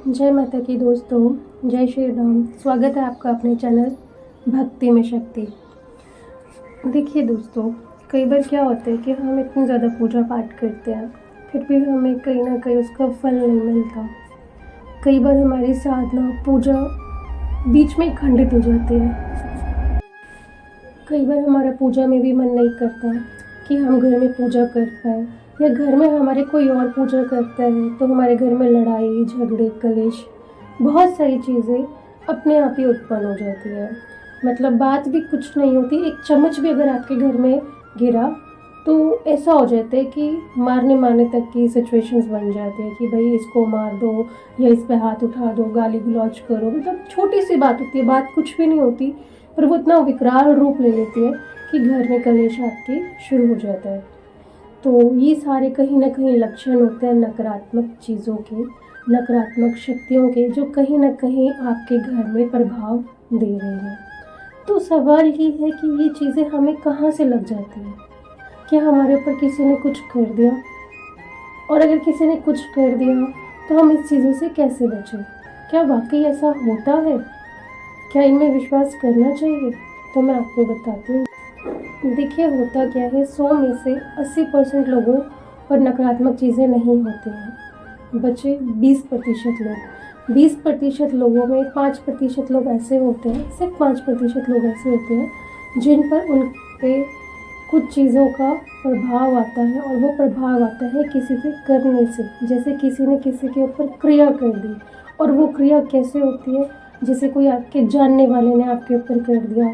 जय माता की दोस्तों, जय श्री राम। स्वागत है आपका अपने चैनल भक्ति में शक्ति। देखिए दोस्तों, कई बार क्या होता है कि हम इतनी ज़्यादा पूजा पाठ करते हैं, फिर भी हमें कहीं ना कहीं उसका फल नहीं मिलता। कई बार हमारी साधना पूजा बीच में ही खंडित हो जाती है। कई बार हमारा पूजा में भी मन नहीं करता कि हम घर में पूजा कर पाए, या घर में हमारे कोई और पूजा करता है तो हमारे घर में लड़ाई झगड़े कलेश बहुत सारी चीज़ें अपने आप ही उत्पन्न हो जाती है। मतलब बात भी कुछ नहीं होती, एक चम्मच भी अगर आपके घर में गिरा तो ऐसा हो जाता है कि मारने मारने तक की सिचुएशंस बन जाती है कि भाई इसको मार दो या इस पे हाथ उठा दो, गाली गलौज करो। मतलब छोटी सी बात होती है, बात कुछ भी नहीं होती, पर वो इतना विकराल रूप ले लेती है कि घर में कलेश आपके शुरू हो जाता है। तो ये सारे कहीं ना कहीं लक्षण होते हैं नकारात्मक चीज़ों के, नकारात्मक शक्तियों के, जो कहीं ना कहीं आपके घर में प्रभाव दे रहे हैं। तो सवाल ये है कि ये चीज़ें हमें कहाँ से लग जाती हैं? क्या हमारे ऊपर किसी ने कुछ कर दिया? और अगर किसी ने कुछ कर दिया तो हम इस चीज़ों से कैसे बचें? क्या वाकई ऐसा होता है? क्या इनमें विश्वास करना चाहिए? तो मैं आपको बताती हूँ। देखिए, होता क्या है, 100 में से 80% लोगों पर नकारात्मक चीज़ें नहीं होती हैं। बचे 20% लोग। 20% लोगों में 5% लोग ऐसे होते हैं, सिर्फ 5% लोग ऐसे होते हैं जिन पर उन पे कुछ चीज़ों का प्रभाव आता है, और वो प्रभाव आता है किसी के करने से। जैसे किसी ने किसी के ऊपर क्रिया कर दी, और वो क्रिया कैसे होती है? जैसे कोई आपके जानने वाले ने आपके ऊपर कर दिया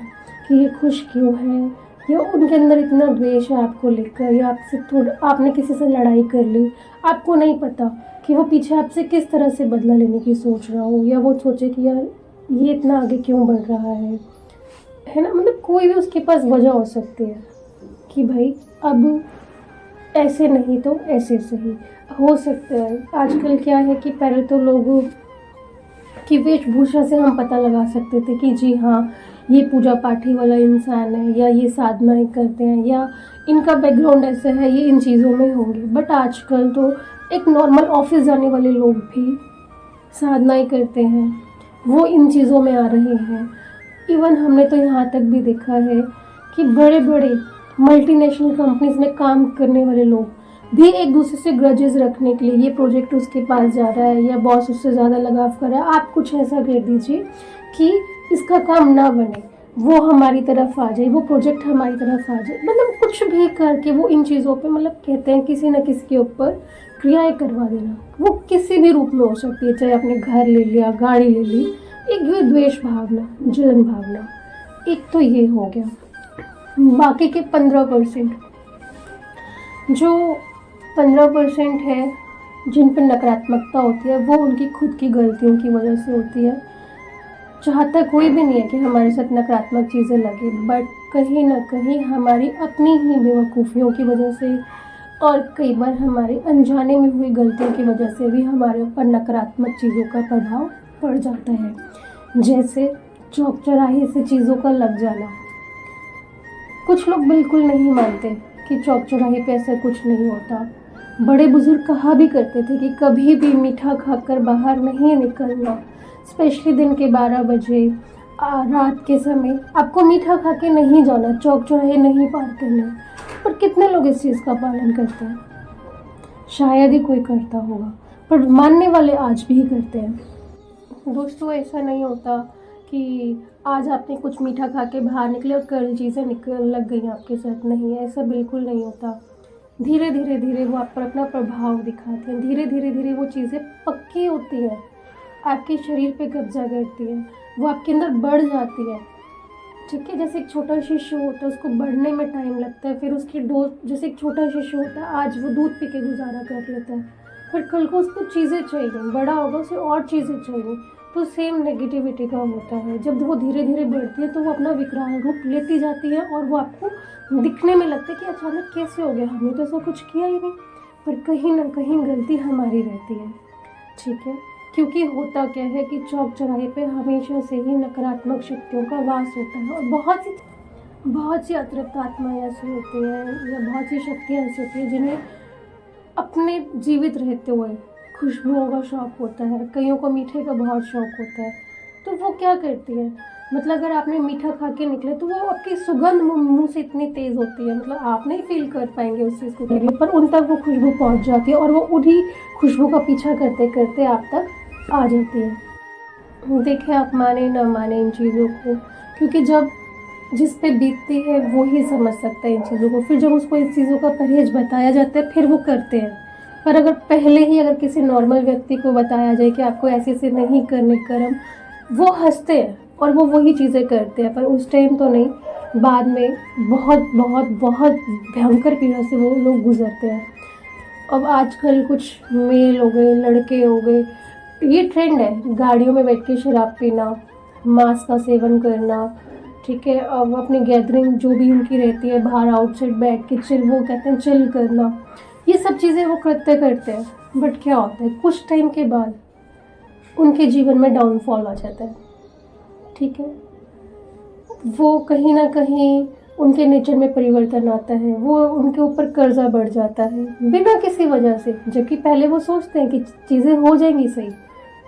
कि ये खुश क्यों है, या उनके अंदर इतना द्वेष है आपको लेकर, या आपसे थोड़ा आपने किसी से लड़ाई कर ली, आपको नहीं पता कि वो पीछे आपसे किस तरह से बदला लेने की सोच रहा हो, या वो सोचे कि यार ये इतना आगे क्यों बढ़ रहा है ना। मतलब कोई भी उसके पास वजह हो सकती है कि भाई अब ऐसे नहीं तो ऐसे सही हो सकता है। आजकल क्या है कि पहले तो लोगों की वेशभूषा से हम पता लगा सकते थे कि जी हाँ, ये पूजा पाठी वाला इंसान है, या ये साधनाएं करते हैं, या इनका बैकग्राउंड ऐसा है, ये इन चीज़ों में होंगे। बट आजकल तो एक नॉर्मल ऑफिस जाने वाले लोग भी साधनाएं करते हैं, वो इन चीज़ों में आ रहे हैं। इवन हमने तो यहाँ तक भी देखा है कि बड़े बड़े मल्टीनेशनल कंपनीज में काम करने वाले लोग भी एक दूसरे से ग्रजेस रखने के लिए, ये प्रोजेक्ट उसके पास जा रहा है या बॉस उससे ज़्यादा लगाव कर रहा है, आप कुछ ऐसा कर दीजिए कि इसका काम ना बने, वो हमारी तरफ आ जाए, वो प्रोजेक्ट हमारी तरफ आ जाए। मतलब कुछ भी करके वो इन चीज़ों पे, मतलब कहते हैं किसी न किसी के ऊपर क्रियाएं करवा देना। वो किसी भी रूप में हो सकती है, चाहे आपने घर ले लिया, गाड़ी ले ली। एक ये द्वेष भावना, जलन भावना, एक तो ये हो गया। बाकी के 15%, जो 15% है जिन पर नकारात्मकता होती है, वो उनकी खुद की गलतियों की वजह से होती है। चाहता कोई भी नहीं है कि हमारे साथ नकारात्मक चीज़ें लगे, बट कहीं ना कहीं हमारी अपनी ही बेवकूफ़ियों की वजह से, और कई बार हमारे अनजाने में हुई गलतियों की वजह से भी हमारे ऊपर नकारात्मक चीज़ों का प्रभाव पड़ जाता है। जैसे चौक चौराहे से चीज़ों का लग जाना। कुछ लोग बिल्कुल नहीं मानते कि चौक चौराहे पे ऐसा कुछ नहीं होता। बड़े बुजुर्ग कहा भी करते थे कि कभी भी मीठा खाकर बाहर नहीं निकलना, स्पेशली दिन के 12 बजे, रात के समय आपको मीठा खा के नहीं जाना, चौक चौराहे नहीं पार करना। पर कितने लोग इस चीज़ का पालन करते हैं? शायद ही कोई करता होगा, पर मानने वाले आज भी करते हैं। दोस्तों, ऐसा नहीं होता कि आज आपने कुछ मीठा खा के बाहर निकले और कल चीज़ें निकल लग गई आपके साथ। नहीं, ऐसा बिल्कुल नहीं होता। धीरे धीरे धीरे वो आप पर अपना प्रभाव दिखाते हैं, धीरे धीरे धीरे वो चीज़ें पक्की होती हैं, आपके शरीर पे कब्जा करती हैं, वो आपके अंदर बढ़ जाती है। ठीक है, जैसे एक छोटा शिशु होता है, उसको बढ़ने में टाइम लगता है, फिर उसकी डोज, जैसे एक छोटा शिशु होता है, आज वो दूध पी के गुजारा कर लेता है, फिर कल को उसको चीज़ें चाहिए, बड़ा होगा उसे और चीज़ें चाहिए। तो सेम नेगेटिविटी का होता है, जब वो धीरे धीरे बढ़ती है तो वो अपना विकराल रूप लेती जाती है, और वो आपको दिखने में लगता है कि अचानक कैसे हो गया, हमने तो ऐसा कुछ किया ही नहीं। पर कहीं ना कहीं गलती हमारी रहती है। ठीक है, क्योंकि होता क्या है कि चौक चौराहे पे हमेशा से ही नकारात्मक शक्तियों का वास होता है, और बहुत सी अतृप्त आत्माएं ऐसी होती हैं, या बहुत सी शक्तियाँ ऐसी होती हैं जिन्हें अपने जीवित रहते हुए खुशबुओं का शौक़ होता है, कईयों को मीठे का बहुत शौक़ होता है। तो वो क्या करती है, मतलब अगर आपने मीठा खा के निकले तो वो आपकी सुगंध मुँह से इतनी तेज़ होती है, मतलब आप नहीं फ़ील कर पाएँगे उस चीज़ को करिए, पर उन तक वो खुशबू पहुँच जाती है और वो उन्हीं खुशबू का पीछा करते-करते आप तक आ जाती है। देखिए, आप माने ना माने इन चीज़ों को, क्योंकि जब जिस पे बीतती है वो ही समझ सकता है इन चीज़ों को। फिर जब उसको इस चीज़ों का परहेज़ बताया जाता है फिर वो करते हैं। पर अगर पहले ही अगर किसी नॉर्मल व्यक्ति को बताया जाए कि आपको ऐसे-ऐसे नहीं करने कर्म, वो हँसते हैं और वो वही चीज़ें करते हैं, पर उस टाइम तो नहीं, बाद में बहुत बहुत बहुत भयंकर पीड़ा से वो लोग गुज़रते हैं। अब आजकल कुछ मेल हो गए, लड़के हो गए, ये ट्रेंड है गाड़ियों में बैठ के शराब पीना, मांस का सेवन करना, ठीक है। अब अपनी गैदरिंग जो भी उनकी रहती है बाहर आउटसाइड बैठ के चिल, वो कहते हैं चिल करना, ये सब चीज़ें वो करते करते हैं। बट क्या होता है, कुछ टाइम के बाद उनके जीवन में डाउनफॉल आ जाता है, ठीक है। वो कहीं ना कहीं उनके नेचर में परिवर्तन आता है, वो उनके ऊपर कर्जा बढ़ जाता है बिना किसी वजह से, जबकि पहले वो सोचते हैं कि चीज़ें हो जाएंगी सही,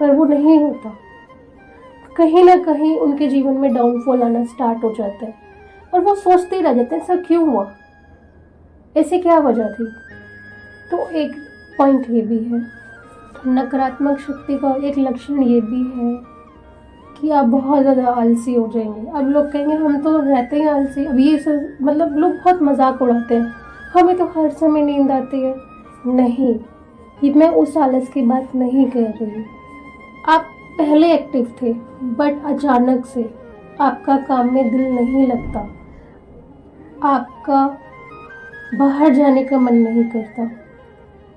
पर वो नहीं होता। कहीं ना कहीं उनके जीवन में डाउनफॉल आना स्टार्ट हो जाता है और वो सोचते ही रह जाते हैं, ऐसा क्यों हुआ, ऐसे क्या वजह थी। तो एक पॉइंट ये भी है, नकारात्मक शक्ति का एक लक्षण ये भी है कि आप बहुत ज़्यादा आलसी हो जाएंगे। अब लोग कहेंगे हम तो रहते ही आलसी, अब ये सब मतलब लोग बहुत मजाक उड़ाते हैं, हमें तो हर समय नींद आती है। नहीं, ये मैं उस आलस की बात नहीं कर रही। आप पहले एक्टिव थे बट अचानक से आपका काम में दिल नहीं लगता, आपका बाहर जाने का मन नहीं करता,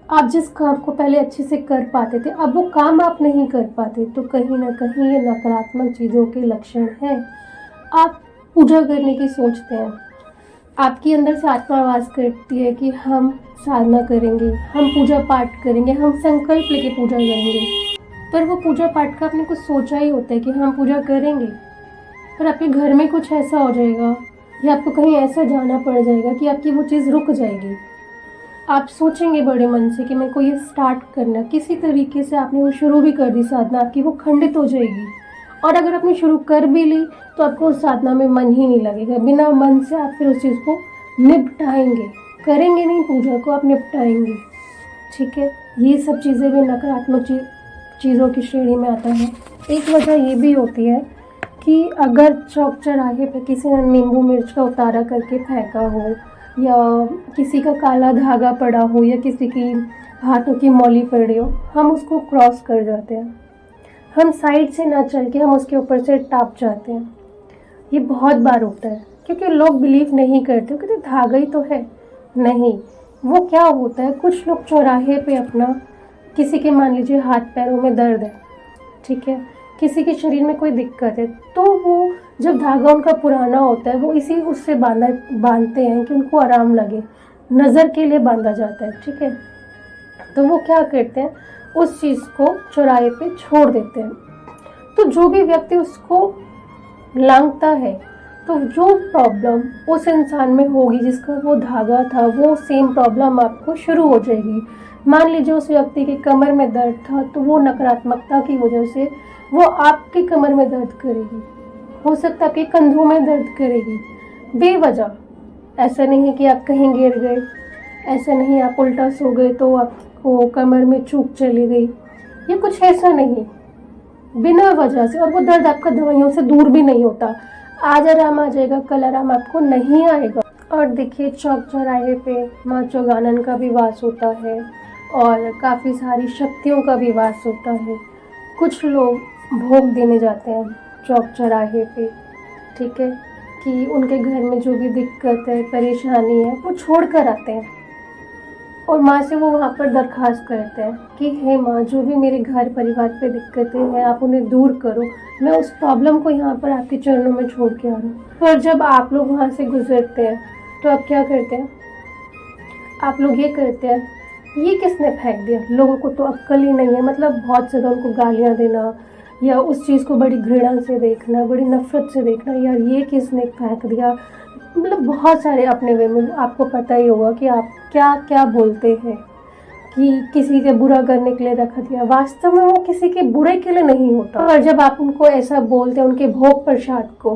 आप जिस काम को पहले अच्छे से कर पाते थे अब वो काम आप नहीं कर पाते, तो कहीं ना कहीं ये नकारात्मक चीज़ों के लक्षण हैं। आप पूजा करने की सोचते हैं, आपके अंदर से आत्मा आवाज़ करती है कि हम साधना करेंगे, हम पूजा पाठ करेंगे, हम संकल्प लेके पूजा करेंगे, पर वो पूजा पाठ का आपने कुछ सोचा ही होता है कि हम पूजा करेंगे, पर आपके घर में कुछ ऐसा हो जाएगा या आपको कहीं ऐसा जाना पड़ जाएगा कि आपकी वो चीज़ रुक जाएगी। आप सोचेंगे बड़े मन से कि मेरे को ये स्टार्ट करना, किसी तरीके से आपने वो शुरू भी कर दी साधना, आपकी वो खंडित हो जाएगी। और अगर आपने शुरू कर भी ली तो आपको उस साधना में मन ही नहीं लगेगा, बिना मन से आप फिर उस चीज़ को निपटाएंगे, करेंगे नहीं पूजा को, आप निपटाएंगे, ठीक है। ये सब चीज़ें भी नकारात्मक चीज़ों की श्रेणी में आता है। एक वजह ये भी होती है कि अगर चौक चौराहे पे किसी ने नींबू मिर्च का उतारा करके फेंका हो, या किसी का काला धागा पड़ा हो, या किसी की हाथों की मौली पड़ी हो, हम उसको क्रॉस कर जाते हैं, हम साइड से ना चल के हम उसके ऊपर से टाप जाते हैं। ये बहुत बार होता है क्योंकि लोग बिलीव नहीं करते कि धागा ही तो है। नहीं, वो क्या होता है, कुछ लोग चौराहे पे अपना, किसी के मान लीजिए हाथ पैरों में दर्द है, ठीक है, किसी के शरीर में कोई दिक्कत है, तो वो जब धागा उनका पुराना होता है वो इसी उससे बांधते हैं कि उनको आराम लगे, नज़र के लिए बांधा जाता है, ठीक है। तो वो क्या करते हैं, उस चीज़ को चौराहे पे छोड़ देते हैं। तो जो भी व्यक्ति उसको लांघता है, तो जो प्रॉब्लम उस इंसान में होगी जिसका वो धागा था, वो सेम प्रॉब्लम आपको शुरू हो जाएगी। मान लीजिए उस व्यक्ति के कमर में दर्द था, तो वो नकारात्मकता की वजह से वो आपकी कमर में दर्द करेगी, हो सकता है आपके कंधों में दर्द करेगी बेवजह। ऐसा नहीं है कि आप कहीं गिर गए, ऐसा नहीं आप उल्टा सो गए तो आपको कमर में चूक चली गई, ये कुछ ऐसा नहीं, बिना वजह से। और वो दर्द आपका दवाइयों से दूर भी नहीं होता, आज आराम आ जाएगा, कल आराम आपको नहीं आएगा। और देखिए, चौक चौराहे पे माँ चौगानन का भी वास होता है और काफ़ी सारी शक्तियों का भी वास होता है। कुछ लोग भोग देने जाते हैं चौक चौराहे पे, ठीक है, कि उनके घर में जो भी दिक्कत है, परेशानी है, वो छोड़ कर आते हैं और माँ से वो वहाँ पर दरख्वास्त करते हैं कि हे माँ, जो भी मेरे घर परिवार पे दिक्कतें हैं आप उन्हें दूर करो, मैं उस प्रॉब्लम को यहाँ पर आपके चरणों में छोड़ के आ रहा हूँ। पर जब आप लोग वहाँ से गुजरते हैं तो आप क्या करते हैं, आप लोग ये करते हैं, ये किसने फेंक दिया, लोगों को तो अक्ल ही नहीं है, मतलब बहुत ज़्यादा उनको गालियाँ देना या उस चीज़ को बड़ी घृणा से देखना, बड़ी नफ़रत से देखना, यार ये किसने फेंक दिया, मतलब बहुत सारे अपने वे में। आपको पता ही होगा कि आप क्या क्या बोलते हैं, कि किसी के बुरा करने के लिए रख दिया। वास्तव में वो किसी के बुरे के लिए नहीं होता। और जब आप उनको ऐसा बोलते हैं उनके भोग प्रसाद को,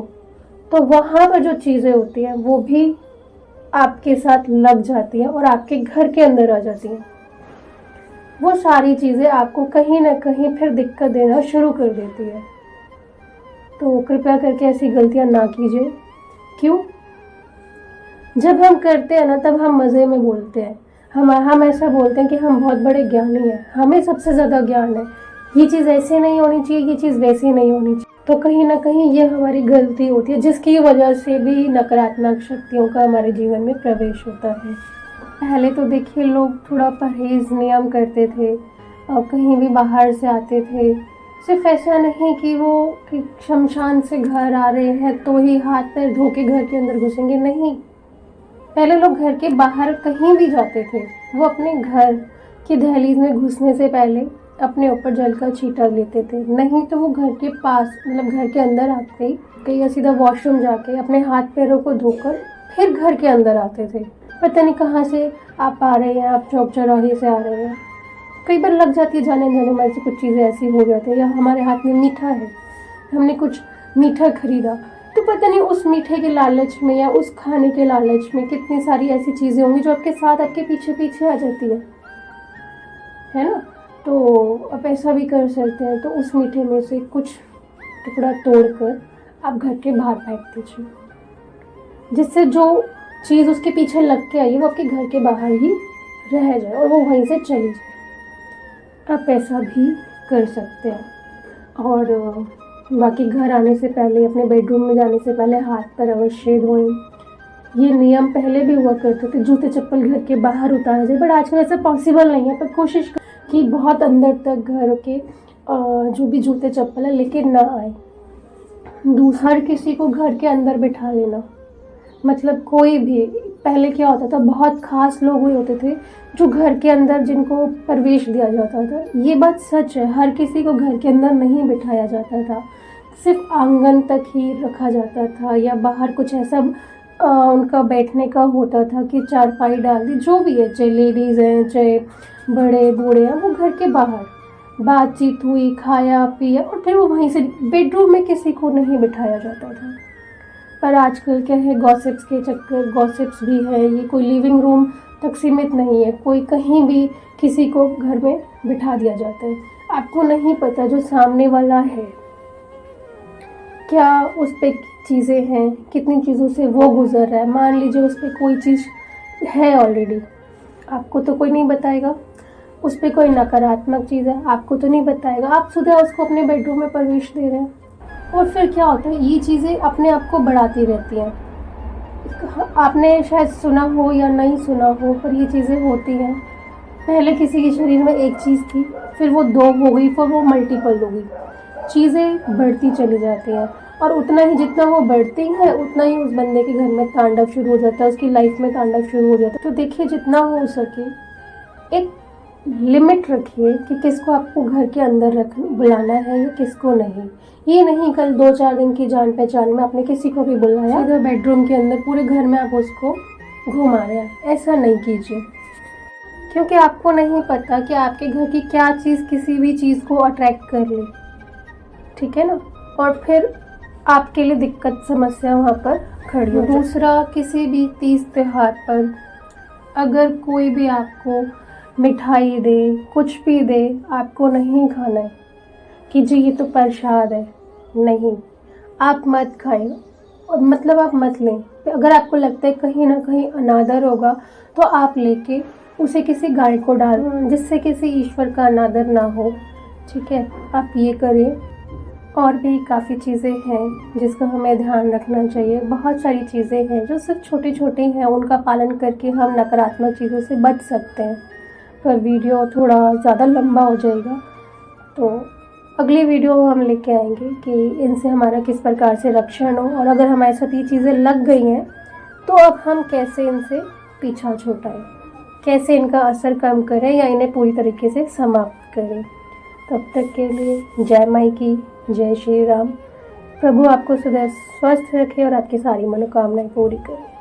तो वहाँ पर जो चीज़ें होती हैं वो भी आपके साथ लग जाती हैं और आपके घर के अंदर आ जाती हैं। वो सारी चीज़ें आपको कहीं ना कहीं फिर दिक्कत देना शुरू कर देती है। तो कृपया करके ऐसी गलतियां ना कीजिए। क्यों? जब हम करते हैं ना तब हम मज़े में बोलते हैं, हम ऐसा बोलते हैं कि हम बहुत बड़े ज्ञानी हैं, हमें सबसे ज़्यादा ज्ञान है, ये चीज़ ऐसे नहीं होनी चाहिए, ये चीज़ वैसी नहीं होनी चाहिए। तो कहीं ना कहीं ये हमारी गलती होती है, जिसकी वजह से भी नकारात्मक शक्तियों का हमारे जीवन में प्रवेश होता है। पहले तो देखिए लोग थोड़ा परहेज़ नियम करते थे और कहीं भी बाहर से आते थे, सिर्फ ऐसा नहीं कि वो कि शमशान से घर आ रहे हैं तो ही हाथ पैर धो के घर के अंदर घुसेंगे, नहीं। पहले लोग घर के बाहर कहीं भी जाते थे, वो अपने घर की दहलीज में घुसने से पहले अपने ऊपर जल का छींटा लेते थे, नहीं तो वो घर के पास मतलब घर के अंदर आते ही कहीं सीधा वॉशरूम जाके अपने हाथ पैरों को धोकर फिर घर के अंदर आते थे। पता नहीं कहाँ से आप आ रहे हैं, आप चौक चौराहे से आ रहे हैं। कई बार लग जाती है जाने जाने में से कुछ चीज़ें ऐसी हो जाती है, या हमारे हाथ में मीठा है, हमने कुछ मीठा खरीदा, तो पता नहीं उस मीठे के लालच में या उस खाने के लालच में कितनी सारी ऐसी चीज़ें होंगी जो आपके साथ आपके पीछे पीछे आ जाती है ना। तो आप ऐसा भी कर सकते हैं, तो उस मीठे में से कुछ टुकड़ा तोड़कर आप घर के बाहर फेंक दीजिए, जिससे जो चीज़ उसके पीछे लग के आई है वो आपके घर के बाहर ही रह जाए और वो वहीं से चली जाए। आप ऐसा भी कर सकते हैं। और बाकी घर आने से पहले, अपने बेडरूम में जाने से पहले हाथ पर अवश्य धोएं। ये नियम पहले भी हुआ करते थे, जूते चप्पल घर के बाहर उतारा जाए, बट आजकल ऐसा पॉसिबल नहीं है। पर कोशिश कि बहुत अंदर तक घर के जो भी जूते चप्पल है लेके ना आए। हर किसी को घर के अंदर बिठा लेना, मतलब कोई भी, पहले क्या होता था, बहुत खास लोग हुए होते थे जो घर के अंदर जिनको प्रवेश दिया जाता था। ये बात सच है, हर किसी को घर के अंदर नहीं बिठाया जाता था, सिर्फ आंगन तक ही रखा जाता था, या बाहर कुछ ऐसा उनका बैठने का होता था कि चारपाई डाल दी, जो भी है, चाहे लेडीज़ हैं चाहे बड़े बूढ़े हैं, वो घर के बाहर बातचीत हुई, खाया पिया और फिर वो वहीं से, बेडरूम में किसी को नहीं बिठाया जाता था। पर आजकल क्या है, गॉसिप्स के चक्कर, गॉसिप्स भी है, ये कोई लिविंग रूम तक सीमित नहीं है, कोई कहीं भी किसी को घर में बिठा दिया जाता है। आपको नहीं पता जो सामने वाला है क्या उस पे चीज़ें हैं, कितनी चीज़ों से वो गुजर रहा है। मान लीजिए उस पर कोई चीज़ है ऑलरेडी, आपको तो कोई नहीं बताएगा। उस पर कोई नकारात्मक चीज़ है, आपको तो नहीं बताएगा। आप सुबह उसको अपने बेडरूम में प्रवेश दे रहे हैं, और फिर क्या होता है, ये चीज़ें अपने आप को बढ़ाती रहती हैं। आपने शायद सुना हो या नहीं सुना हो, पर ये चीज़ें होती हैं। पहले किसी के शरीर में एक चीज़ थी, फिर वो दो हो गई, फिर वो मल्टीपल हो गई, चीज़ें बढ़ती चली जाती हैं। और उतना ही जितना वो बढ़ती है उतना ही उस बंदे के घर में तांडव शुरू हो जाता है, उसकी लाइफ में तांडव शुरू हो जाता है। तो देखिए, जितना हो सके एक लिमिट रखिए कि किसको आपको घर के अंदर बुलाना है या किसको नहीं। ये नहीं कल 2-4 दिन की जान पहचान में आपने किसी को भी बुलाया, इधर बेडरूम के अंदर पूरे घर में आप उसको घुमा रहे हैं, ऐसा नहीं कीजिए। क्योंकि आपको नहीं पता कि आपके घर की क्या चीज़ किसी भी चीज़ को अट्रैक्ट कर ले, ठीक है ना, और फिर आपके लिए दिक्कत समस्या वहाँ पर खड़ी हो। दूसरा, किसी भी तीज त्योहार पर अगर कोई भी आपको मिठाई दे, कुछ भी दे, आपको नहीं खाना है कि जी ये तो प्रसाद है, नहीं, आप मत खाएं, और मतलब आप मत लें। अगर आपको लगता है कहीं ना कहीं अनादर होगा तो आप लेके उसे किसी गाय को डाल, जिससे किसी ईश्वर का अनादर ना हो, ठीक है, आप ये करें। और भी काफ़ी चीज़ें हैं जिसका हमें ध्यान रखना चाहिए। बहुत सारी चीज़ें हैं जो सिर्फ छोटी छोटी हैं, उनका पालन करके हम नकारात्मक चीज़ों से बच सकते हैं। पर वीडियो थोड़ा ज़्यादा लंबा हो जाएगा, तो अगली वीडियो हम लेके आएंगे कि इनसे हमारा किस प्रकार से रक्षण हो, और अगर हमारे साथ ये चीज़ें लग गई हैं तो अब हम कैसे इनसे पीछा छुड़ाएं, कैसे इनका असर कम करें या इन्हें पूरी तरीके से समाप्त करें। तब तक के लिए जय माई की, जय श्री राम। प्रभु आपको सदैव स्वस्थ रखे और आपकी सारी मनोकामनाएं पूरी करे।